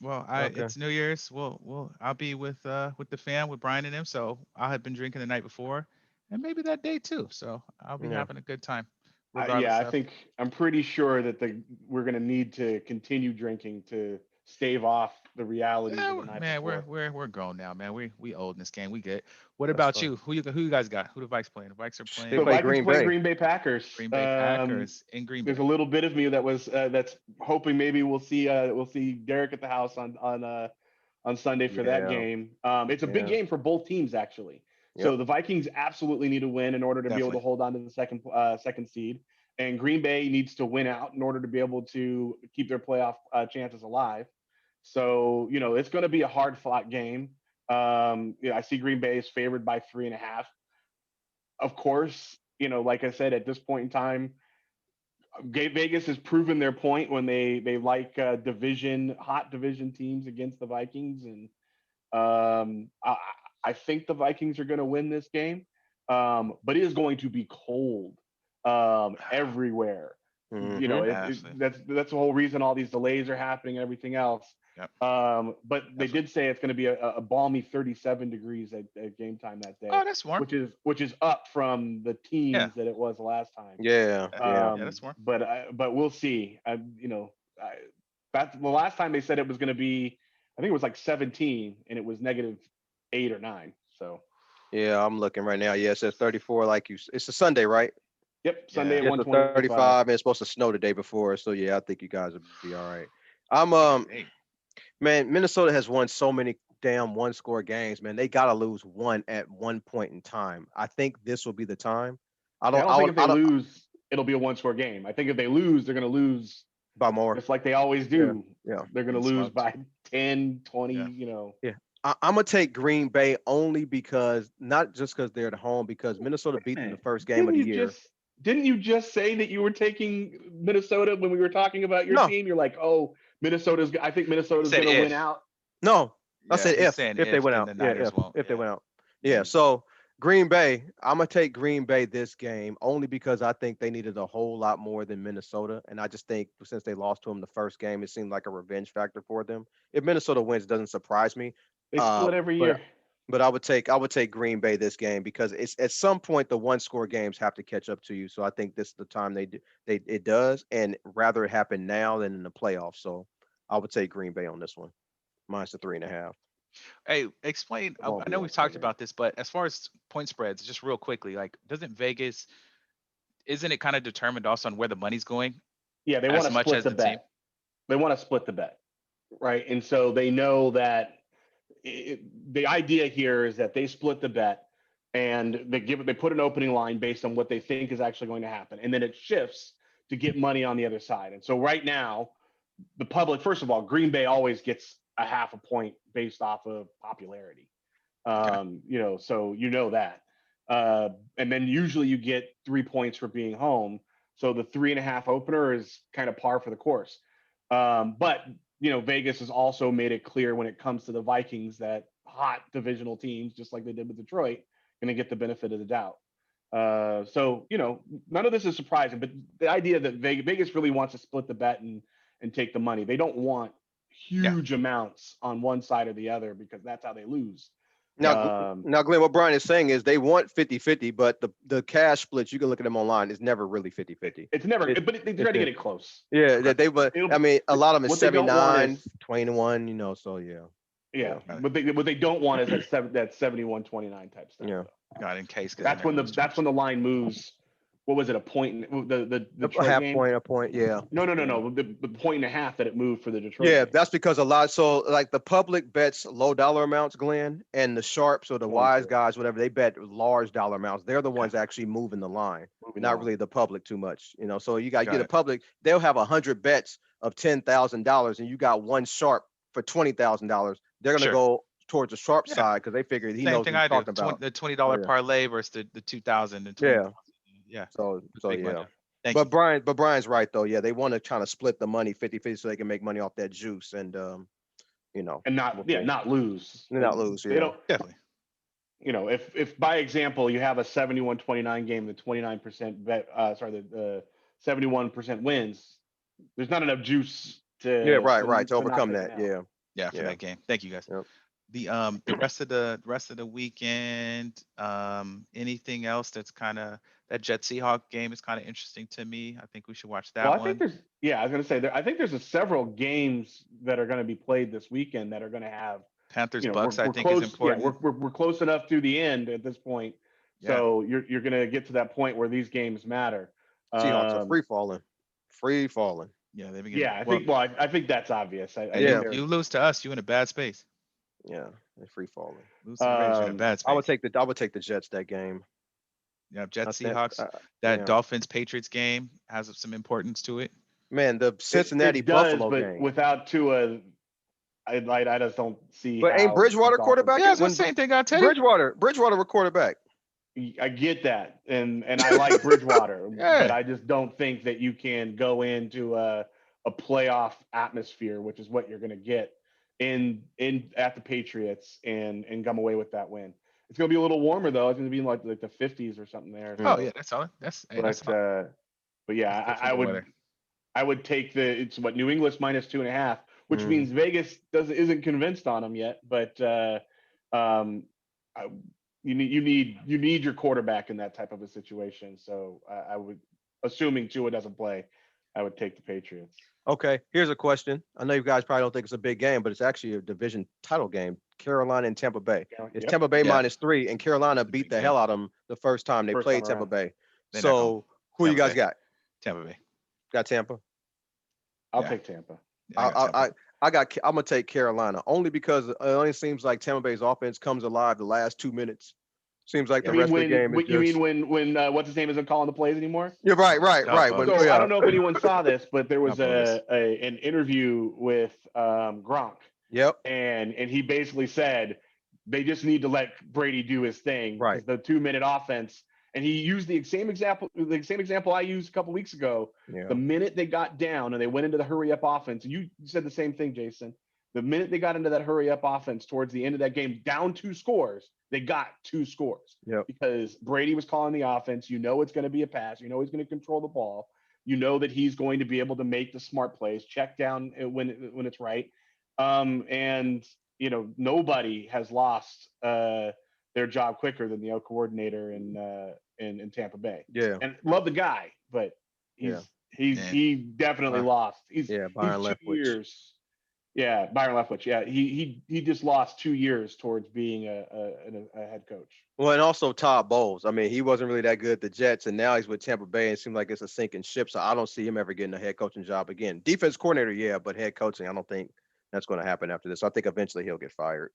Well, Okay. it's New Year's. I'll be with the fam with Brian and him. So I had been drinking the night before, and maybe that day too. So I'll be Yeah. having a good time, Yeah, regardless I of. think I'm pretty sure that we're going to need to continue drinking to stave off the realities of Yeah, the night man, before. we're grown now, man. We old in this game. We good. What That's about fine. you? Who you guys got? Who the Vikes playing? The Vikes are They The playing play Vikings Green playing Bay. Green Bay Packers. Green Bay Packers in Green There's Bay. a little bit of me that was that's hoping maybe we'll see Derek at the house on Sunday for that Yeah. game. It's a big Yeah. game for both teams actually. Yep. So the Vikings absolutely need to win in order to be able to Definitely. hold on to the second seed, and Green Bay needs to win out in order to be able to keep their playoff chances alive. So it's going to be a hard fought game. I see Green Bay is favored by 3.5. Of course, like I said, at this point in time, Vegas has proven their point when they like hot division teams against the Vikings, and I think the Vikings are going to win this game, but it is going to be cold everywhere. Mm-hmm. Absolutely. That's the whole reason all these delays are happening and everything else. Yep. But they did say it's going to be a balmy 37 degrees at game time that day, Oh, that's warm. which is up from the Yeah. teens that it was last time. Yeah. Yeah. Yeah, that's warm. But we'll see. That's the last time they said it was going to be. I think it was like 17, and it was -8 or 9. So, Yeah. I'm looking right now. Yeah, it says 34. It's a Sunday, right? yep, Sunday Yeah. at Yeah, it's a 1:25. 35, and it's supposed to snow the day before. So yeah, I think you guys will be all right. I'm Hey, Man, Minnesota has won so many damn one-score games, man. They gotta lose one at one point in time. I think this will be the time. I Yeah, I don't. don't think if they I don't lose, it'll be a one-score game. I think if they lose, they're going to lose by more. just like they always Yeah. do. Yeah. They're going to getting lose smoked. by 10, 20. Yeah. Yeah. I'm gonna take Green Bay only because not just because they're at home, because Minnesota beat them the Man, first game of the year. didn't you just say that you were taking Minnesota when we were talking about your No, team? You're like, oh, I think He Minnesota's said going to win if. out. no. I Yeah, said he's saying if they if, went then out. the Yeah, Niners won't. if they Yeah. went out. Yeah. So Green Bay, I'm gonna take Green Bay this game only because I think they needed a whole lot more than Minnesota, and I just think since they lost to them the first game, it seemed like a revenge factor for them. If Minnesota wins, it doesn't surprise me. They Uh, split every but year. but I would take Green Bay this game because it's at some point the one-score games have to catch up to you. So I think this is the time it does, and rather it happen now than in the playoffs. So I would take Green Bay on this one, minus the 3.5. Hey, explain. It I won't be a know we've one-score talked game. about this, but as far as point spreads, just real quickly, like, doesn't Vegas, isn't it kind of determined also on where the money's going Yeah, they want as to much split as the the team? bet. They want to split the bet, right? And so they know that the idea here is that they split the bet and they put an opening line based on what they think is actually going to happen, and then it shifts to get money on the other side. And so right now, the public, first of all, Green Bay always gets a half a point based off of popularity. Okay. So that. And then usually you get 3 points for being home. So the 3.5 opener is kind of par for the course. But Vegas has also made it clear when it comes to the Vikings that hot divisional teams, just like they did with Detroit, going to get the benefit of the doubt. So none of this is surprising, but the idea that Vegas really wants to split the bet and take the money. They don't want Yeah. huge amounts on one side or the other because that's how they lose. Now, Um, now, Glenn, what Brian is saying is they want 50-50, but the cash splits, you can look at them online, is never really 50-50. it's never, It, but they try it's to get it close. yeah, but I mean, a lot of them is What they don't want 79, is 21, so yeah. yeah. Got it. What they don't want is that 71-29 type stuff. Yeah. So Got it, in case. 'Cause then that's they're when gonna lose too much. the line moves what was it, a point? The A Detroit half game? point, a point, yeah. No. The point and a half that it moved for the Detroit Yeah, game. that's because a lot. So like the public bets low dollar amounts, Glenn, and the sharps or the wise 22. guys, whatever, they bet large dollar amounts. They're the Yeah. ones actually moving the line, Moving not the line. really the public too much. So you got Got the it. public. They'll have 100 bets of $10,000, and you got one sharp for $20,000. They're gonna Sure. go towards the sharp Yeah. side because they figure he Same knows thing what he's I do. talking about. The $20 Yeah, parlay versus the 2,000 and yeah. 20,000. Yeah. So Big money. yeah. Thank you. But Brian's right though. Yeah, they want to kind of split the money 50-50 so they can make money off that juice and And not we'll see. not lose. Not lose. They Yeah. don't. Definitely. If by example you have a 71-29 game, the 29% bet, the 71% wins, there's not enough juice to Yeah, right, to to knock overcome them that. out. Yeah. Yeah, for Yeah. that game. Thank you guys. Yep. The rest of the weekend, anything else that's kind of that Jet Seahawk game is kind of interesting to me. I think we should watch that Well, I one. think I was going to say, I think there's several games that are going to be played this weekend that are going to have, Panthers Bucks, we're I think, close. is important. Yeah, we're close enough to the end at this point. Yeah. So you're going to get to that point where these games matter. Seahawks are free falling. Yeah, they begin. Yeah, I think that's obvious. You lose to us, you in a bad space. Yeah, they're free falling. Lose to the Raiders, you're in a bad space. I would take the Jets that game. Yeah, Jets think, Seahawks. yeah. Dolphins Patriots game has some importance to it. Man, the Cincinnati it does, Buffalo but game. without Tua, I just don't see. But ain't Bridgewater quarterback? Yeah, it's the same thing I tell you. Bridgewater were quarterback. I get that, and I like Bridgewater, Yeah. but I just don't think that you can go into a playoff atmosphere, which is what you're going to get at the Patriots, and come away with that win. It's going to be a little warmer though. It's going to be like the 50s or something there. Oh yeah, that's all. But yeah, I would take it's what New England's -2.5, which means Vegas isn't convinced on them yet, but you need your quarterback in that type of a situation. So I would, assuming Tua doesn't play, I would take the Patriots. Okay, here's a question. I know you guys probably don't think it's a big game, but it's actually a division title game. Carolina and Tampa Bay. It's Tampa Bay -3, and Carolina beat the hell out of them the first time they played Tampa Bay. So who you guys got? Tampa Bay. Got Tampa? I'll take Tampa. I'm gonna take Carolina only because it only seems like Tampa Bay's offense comes alive the last 2 minutes. Seems like the rest of the game is you mean when what's his name isn't calling the plays anymore? Yeah, right. So I don't know if anyone saw this, but there was an interview with Gronk. Yep. And he basically said they just need to let Brady do his thing. Right. The 2-minute offense. And he used the same example I used a couple weeks ago. Yeah. The minute they got down and they went into the hurry up offense, and you said the same thing, Jason. The minute they got into that hurry up offense towards the end of that game, down 2 scores, they got 2 scores. Yep. Because Brady was calling the offense. You know it's going to be a pass. You know he's going to control the ball. You know that he's going to be able to make the smart plays, check down when it's right. And nobody has lost their job quicker than the O coordinator in Tampa Bay. Yeah. And love the guy, but he definitely lost. Byron Leftwich. Byron Leftwich. Yeah, he just lost 2 years towards being a head coach. Well, and also Todd Bowles. I mean, he wasn't really that good at the Jets, and now he's with Tampa Bay, and it seems like it's a sinking ship. So I don't see him ever getting a head coaching job again. Defense coordinator, yeah, but head coaching, I don't think that's going to happen after this. So I think eventually he'll get fired.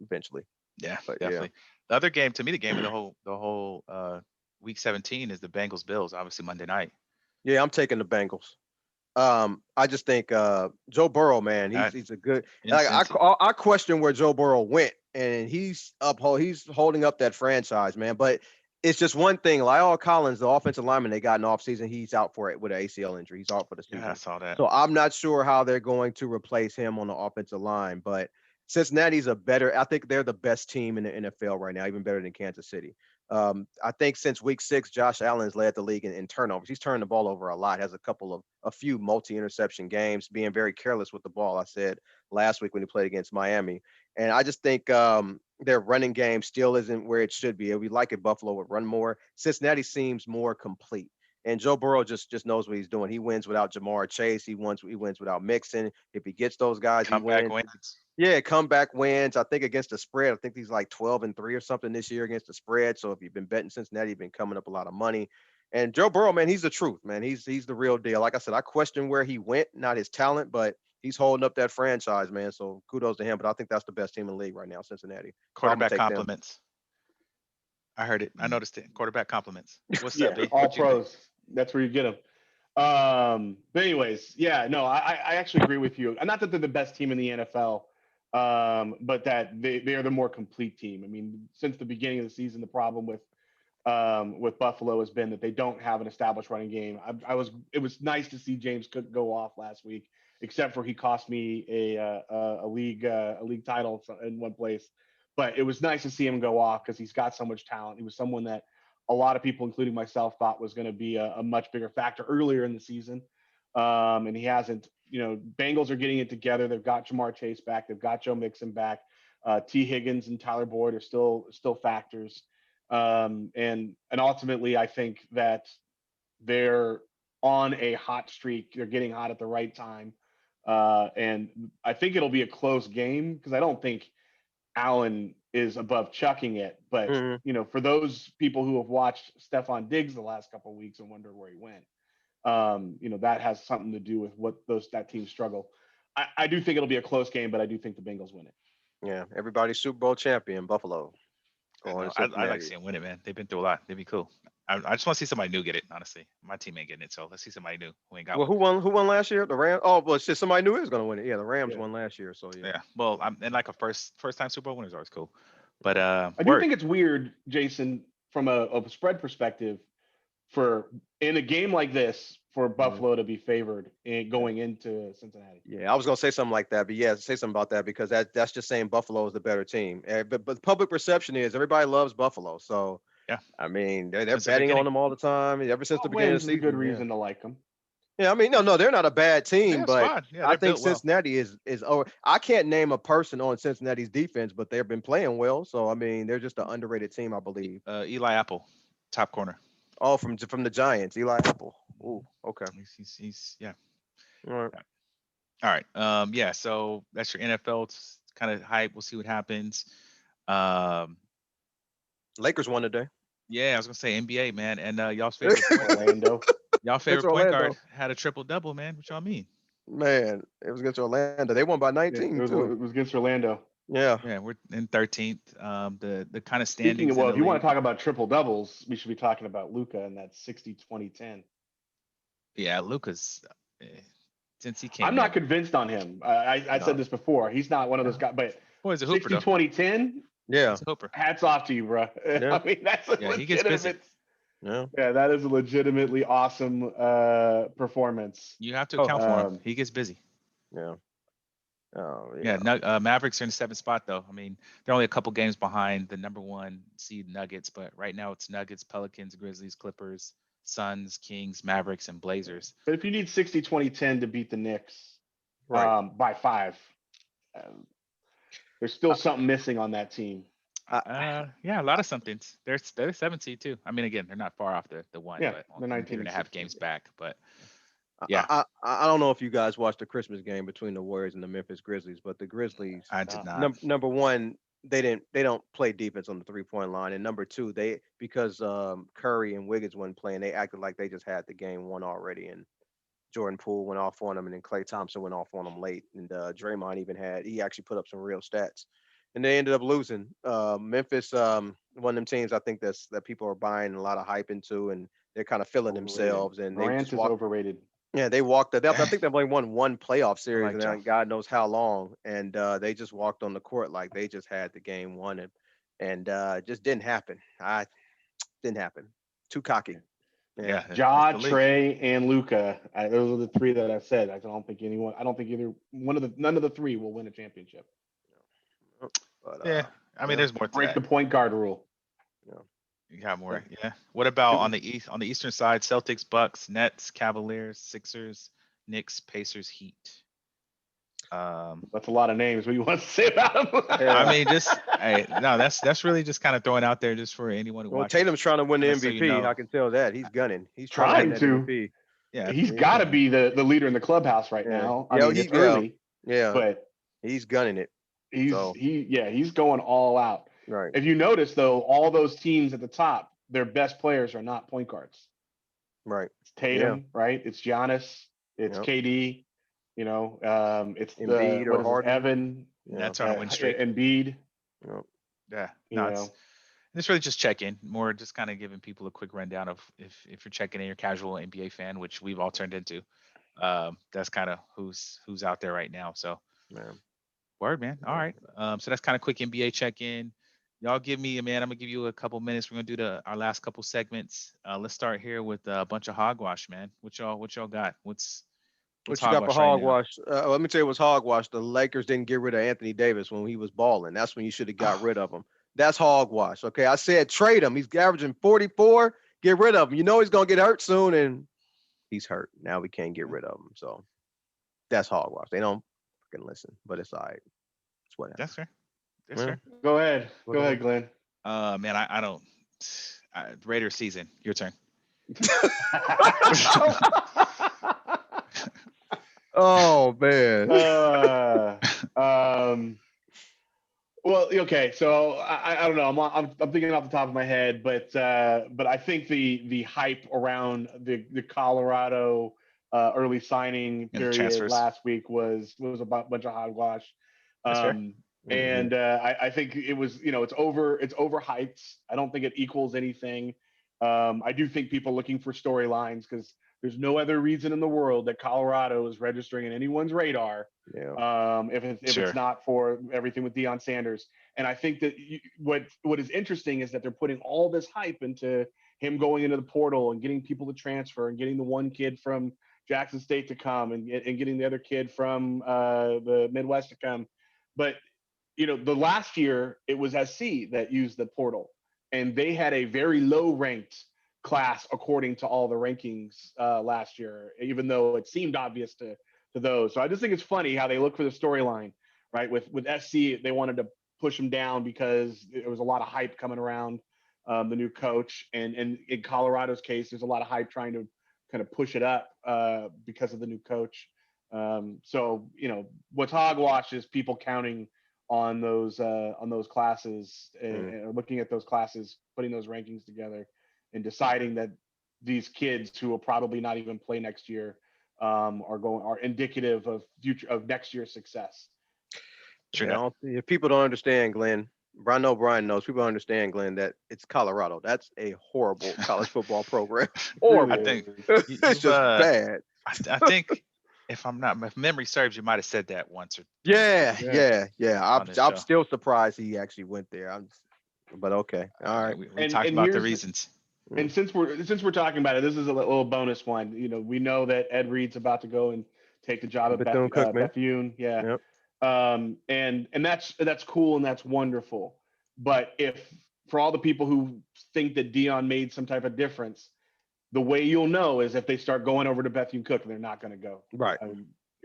Eventually. Yeah, but definitely. Yeah. The other game, to me, the game of the whole week 17 is the Bengals Bills, obviously Monday night. Yeah, I'm taking the Bengals. I just think Joe Burrow, man, he's a good. Like, I question where Joe Burrow went, and he's holding up that franchise, man. But it's just one thing. La'el Collins, the offensive lineman they got in the offseason, he's out for it with an ACL injury. He's out for the season. Yeah, I saw that. So I'm not sure how they're going to replace him on the offensive line. But Cincinnati's I think they're the best team in the NFL right now, even better than Kansas City. I think since week 6, Josh Allen's led the league in turnovers. He's turned the ball over a lot, has a few multi-interception games, being very careless with the ball, I said last week when he played against Miami. And I just think their running game still isn't where it should be. We like it Buffalo would run more. Cincinnati seems more complete. And Joe Burrow just knows what he's doing. He wins without Jamar Chase. He wins without Mixon. If he gets those guys, he wins. Yeah, comeback wins. I think against the spread. I think he's like 12-3 or something this year against the spread. So if you've been betting Cincinnati, you've been coming up a lot of money. And Joe Burrow, man, he's the truth, man. He's the real deal. Like I said, I question where he went, not his talent, but he's holding up that franchise, man. So kudos to him. But I think that's the best team in the league right now, Cincinnati. So I'm gonna Quarterback take them. compliments. I heard it. I noticed it. Quarterback compliments. What's up, Yeah, B? all What you got? pros. That's where you get them. But anyways, yeah, no, I actually agree with you. Not that they're the best team in the NFL, but that they are the more complete team. I mean, since the beginning of the season, the problem with Buffalo has been that they don't have an established running game. It was nice to see James Cook go off last week, except for he cost me a league title in one place. But it was nice to see him go off because he's got so much talent. He was someone that a lot of people, including myself, thought was going to be a much bigger factor earlier in the season. And he hasn't. Bengals are getting it together. They've got Jamar Chase back. They've got Joe Mixon back. T. Higgins and Tyler Boyd are still factors. And ultimately, I think that they're on a hot streak. They're getting hot at the right time. And I think it'll be a close game because I don't think Allen is above chucking it. But, Mhm. For those people who have watched Stephon Diggs the last couple of weeks and wonder where he went, that has something to do with what that team struggle. I do think it'll be a close game, but I do think the Bengals win it. Yeah, everybody's Super Bowl champion, Buffalo. I Going know. to I like Cincinnati. seeing win it, man. They've been through a lot. They'd be cool. I just want to see somebody new get it. Honestly, my team ain't getting it, so let's see somebody new who ain't got Well, one. who won last year? The Rams. Oh, well, shit, somebody knew he was going to win it. Yeah, the Rams Yeah. won last year. So yeah. Yeah. Well, I'm and like a first time Super Bowl winner is always cool. But I do word. think it's weird, Jason, from a spread perspective, for in a game like this for Mhm. Buffalo to be favored going into Cincinnati. Yeah, I was gonna say something like that, but yeah, say something about that because that's just saying Buffalo is the better team. But public perception is everybody loves Buffalo, so Yeah. I mean they're Since the betting on beginning. them all the time ever since the Well, beginning of wins the is a good season. Yeah, reason to like them. yeah. I mean, no, they're not a bad Yeah, team, it's but fine. Yeah, I they're think built well. Cincinnati is over. I can't name a person on Cincinnati's defense, but they've been playing well. So I mean, they're just an underrated team, I believe. Eli Apple, top corner. All from the Giants, Eli Apple. Ooh, okay, He's yeah. all right. Yeah. All right. Yeah. So that's your NFL. It's kind of hype. We'll see what happens. Um, Lakers won today. yeah, I was gonna say NBA, man, and Orlando. y'all Against favorite point guard Orlando. had a triple double, man. What y'all mean? Man, it was against Orlando. They won by Yeah, 19 too. it was against Orlando. Yeah. Yeah, we're in 13th. The kind of Speaking of, standings in well, the if you want league. to talk about triple doubles, we should be talking about Luca and that 60-20-10. Yeah, Luca's eh, since he I'm came not in, convinced on him. I said No. this before. He's not one of those Yeah. guys, but boy, he's a hooper though. 60-20-10, Yeah. He's a hooper. hats off to you, bro. Yeah. I mean, that's a Yeah, he gets busy. legitimate. Yeah. Yeah, that is a legitimately awesome performance. You have to Oh, account for him. Um, He gets busy. yeah. Oh, Yeah, yeah. Mavericks are in the seventh spot though. I mean, they're only a couple games behind the number one seed Nuggets, but right now it's Nuggets, Pelicans, Grizzlies, Clippers, Suns, Kings, Mavericks, and Blazers. but if you need 60-20-10 to beat the Knicks Right. by 5, there's still I, something missing on that team. Yeah, a lot of somethings. They're 7 seed too. I mean, again, they're not far off the one, Yeah, but they're they're 19 and gonna have 16. games back. But I, yeah, I don't know if you guys watched the Christmas game between the Warriors and the Memphis Grizzlies, but the Grizzlies, I did not. number one, they don't play defense on the 3-point line, and number two, because Curry and Wiggins wasn't playing, they acted like they just had the game won already, and Jordan Poole went off on them, and then Klay Thompson went off on them late, and Draymond he actually put up some real stats, and they ended up losing. Memphis, one of them teams I think that people are buying a lot of hype into, and they're kind of feeling Overrated. themselves, and they Morant just is walked. overrated. Yeah, they walked. I think they've only won one playoff I series, like and y'all. God knows how long, and they just walked on the court like they just had the game won, and it just didn't happen. Didn't happen. Too cocky. Yeah. Yeah, it's Ja, the league. Trey, and Luca. Those are the 3 that I said. I don't think none of the 3 will win a championship. But Yeah, I mean, yeah, there's more to Break that. the point guard rule. yeah. You got Yeah. more. Yeah. What about on the eastern side? Celtics, Bucks, Nets, Cavaliers, Sixers, Knicks, Pacers, Heat. That's a lot of names. What do you want to say about them? I Yeah. mean, just hey, no, that's really just kind of throwing out there just for anyone who Well, watches. Tatum's trying to win the Just so you MVP. know. I can tell that he's gunning. He's trying to win Trying that to. MVP. Yeah, He's Yeah. got to be the leader in the clubhouse right Yeah. now. I Yeah. mean, it's early, Yeah. but He's gunning it. So he's going all out. right. If you notice though, all those teams at the top, their best players are not point guards. Right. It's Yeah. Tatum, right? It's Giannis. It's Yep. KD. It's the Embiid what or is this? Harden. Evan, Yeah. Nets are on a win streak. Embiid. Yep. Yeah, You no, it's know, it's really just check in, more just kind of giving people a quick rundown of if you're checking in, your casual NBA fan, which we've all turned into. That's kind of who's out there right now. So Man. word, man. All Yeah. right. So that's kind of quick NBA check in. Y'all give me, man. I'm gonna give you a couple minutes. We're gonna do our last couple segments. Let's start here with a bunch of hogwash, man. What y'all got? What's What you got for hogwash right now? hogwash? Let me tell you what's hogwash. The Lakers didn't get rid of Anthony Davis when he was balling. That's when you should have got rid of him. That's hogwash. Okay. I said trade him. He's averaging 44. Get rid of him. You know he's gonna get hurt soon, and he's hurt. Now we can't get rid of him. So that's hogwash. They don't fucking listen, but it's all right. It's whatever. That's fair. That's Yeah, fair. go ahead, whatever. Glenn. Man, I don't. Raiders season. Your turn. Oh man. um, well, okay, so I don't know. I'm thinking off the top of my head, but I think the hype around the Colorado early signing And the period transfers. last week was a bunch of hogwash. That's fair. And I think it was, it's overhyped. I don't think it equals anything. I do think people looking for storylines, because there's no other reason in the world that Colorado is registering in anyone's radar, Yeah. if it's Sure. not for everything with Deion Sanders. And I think that what is interesting is that they're putting all this hype into him going into the portal and getting people to transfer and getting the one kid from Jackson State to come and getting the other kid from the Midwest to come. But the last year it was SC that used the portal, and they had a very low ranked class according to all the rankings last year, even though it seemed obvious to those. So I just think it's funny how they look for the storyline, right? With SC, they wanted to push him down because there was a lot of hype coming around the new coach, and in Colorado's case, there's a lot of hype trying to kind of push it up because of the new coach. So what's hogwash is people counting on those classes and looking at those classes, putting those rankings together, and deciding that these kids who will probably not even play next year are indicative of next year's success. Sure. Yeah, if people don't understand, Glenn, I know Brian knows. People don't understand, Glenn, that it's Colorado. That's a horrible college football program. Horrible. I think It's just bad. I think if memory serves, you might have said that once or Yeah. on this show. I'm still surprised he actually went there. But okay, all right. We talked about the reasons. And since we're talking about it, this is a little bonus one. We know that Ed Reed's about to go and take the job at Bethune. Yeah. Yep. And that's cool and that's wonderful. But if for all the people who think that Deion made some type of difference, the way you'll know is if they start going over to Bethune Cook, and they're not going to go. Right.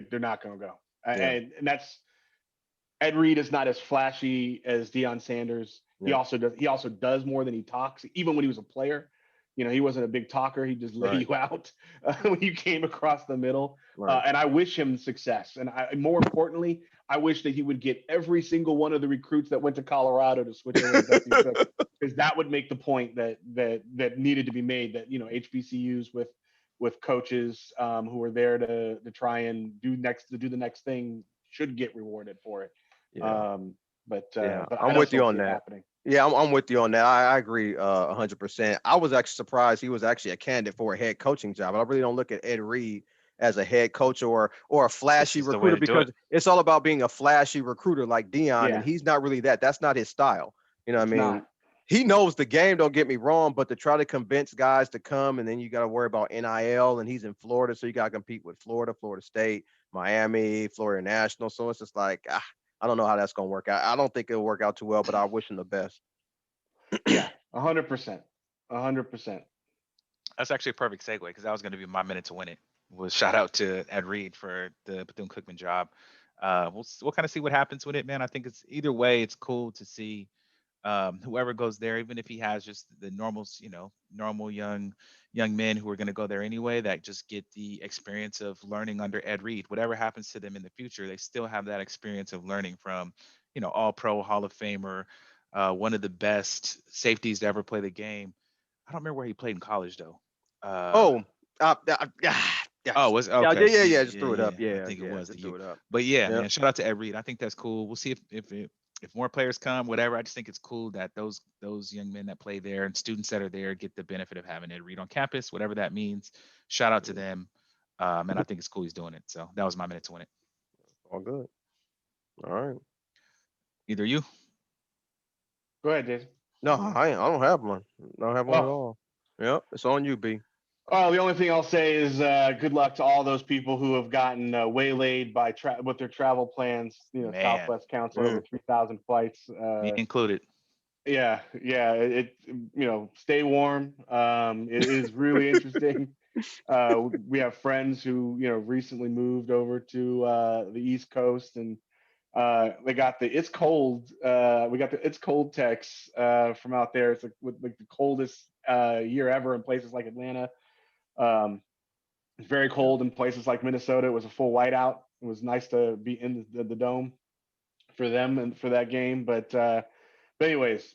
They're not going to go. Yeah. And that's Ed Reed is not as flashy as Deion Sanders. Yeah. He also does more than he talks. Even when he was a player, he wasn't a big talker. He just lay you out when you came across the middle. Right. And I wish him success. And more importantly, I wish that he would get every single one of the recruits that went to Colorado to switch over to Bethune Cook, because that would make the point that needed to be made, that HBCUs with coaches who are there to try and do the next thing should get rewarded for it. Yeah. But I'm with you on that. Happening. Yeah, I'm with you on that. I agree 100%. I was actually surprised he was actually a candidate for a head coaching job. I really don't look at Ed Reed as a head coach or a flashy recruiter, because it's all about being a flashy recruiter like Deion, and he's not really that. That's not his style. You know what I mean? Not. He knows the game, don't get me wrong, but to try to convince guys to come, and then you got to worry about NIL, and he's in Florida, so you got to compete with Florida State, Miami, Florida National. So it's just like, I don't know how that's going to work out. I don't think it'll work out too well, but I wish him the best. Yeah, 100%. 100%. That's actually a perfect segue, because that was going to be my minute to win it. Was shout out to Ed Reed for the Bethune-Cookman job. We'll kind of see what happens with it, man. I think it's either way, it's cool to see whoever goes there, even if he has just the normal young men who are going to go there anyway, that just get the experience of learning under Ed Reed. Whatever happens to them in the future, they still have that experience of learning from, all pro Hall of Famer, one of the best safeties to ever play the game. I don't remember where he played in college though. Oh, yeah, Oh, was yeah, okay. yeah. Just threw it up. I Yeah, think it yeah. was the Just U. threw it up. But yeah, Yeah. man, shout out to Ed Reed. I think that's cool. We'll see if more players come, whatever. I just think it's cool that those young men that play there and students that are there get the benefit of having Ed Reed on campus, whatever that means. Shout out to them. And I think it's cool he's doing it. So that was my minute to win it. All good. All right. Either you. Go ahead, Jason. No, I don't have one. I don't have one at Oh, all. Yep, it's on you, B. oh, the only thing I'll say is good luck to all those people who have gotten waylaid by with their travel plans. Man, Southwest counts over Mm. 3,000 flights. me included. Yeah, yeah. Stay warm. It is really interesting. We have friends who recently moved over to the East Coast, and they got the it's cold. We got the it's cold text from out there. It's like the coldest year ever in places like Atlanta. Um, it's very Yeah. cold in places like Minnesota. It was a full whiteout. It was nice to be in the dome for them and for that game. But anyways,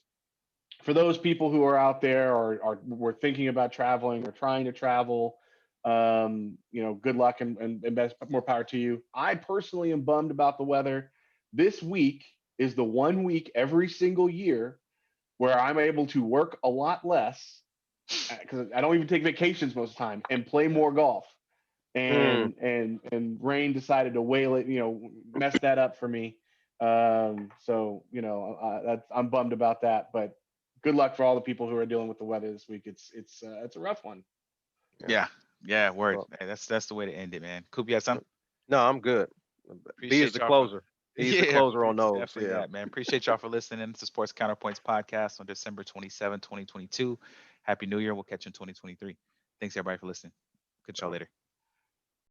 for those people who are out there or were thinking about traveling or trying to travel, good luck and best more power to you. I personally am bummed about the weather. This week is the 1 week every single year where I'm able to work a lot less because I don't even take vacations most of the time and play more golf. Mm. And rain decided to whale it, mess that up for me. I'm bummed about that, but good luck for all the people who are dealing with the weather this week. It's a rough one. Yeah. Yeah, word. Well, Hey, that's the way to end it, man. Coop, you have something? no, I'm good. B is Appreciate the y'all for closer. He's the yeah, closer on those. definitely Yeah. that, man. Appreciate y'all for listening to Sports Counterpoints podcast on December 27, 2022. Happy New Year. We'll catch you in 2023. Thanks everybody for listening. Catch y'all later.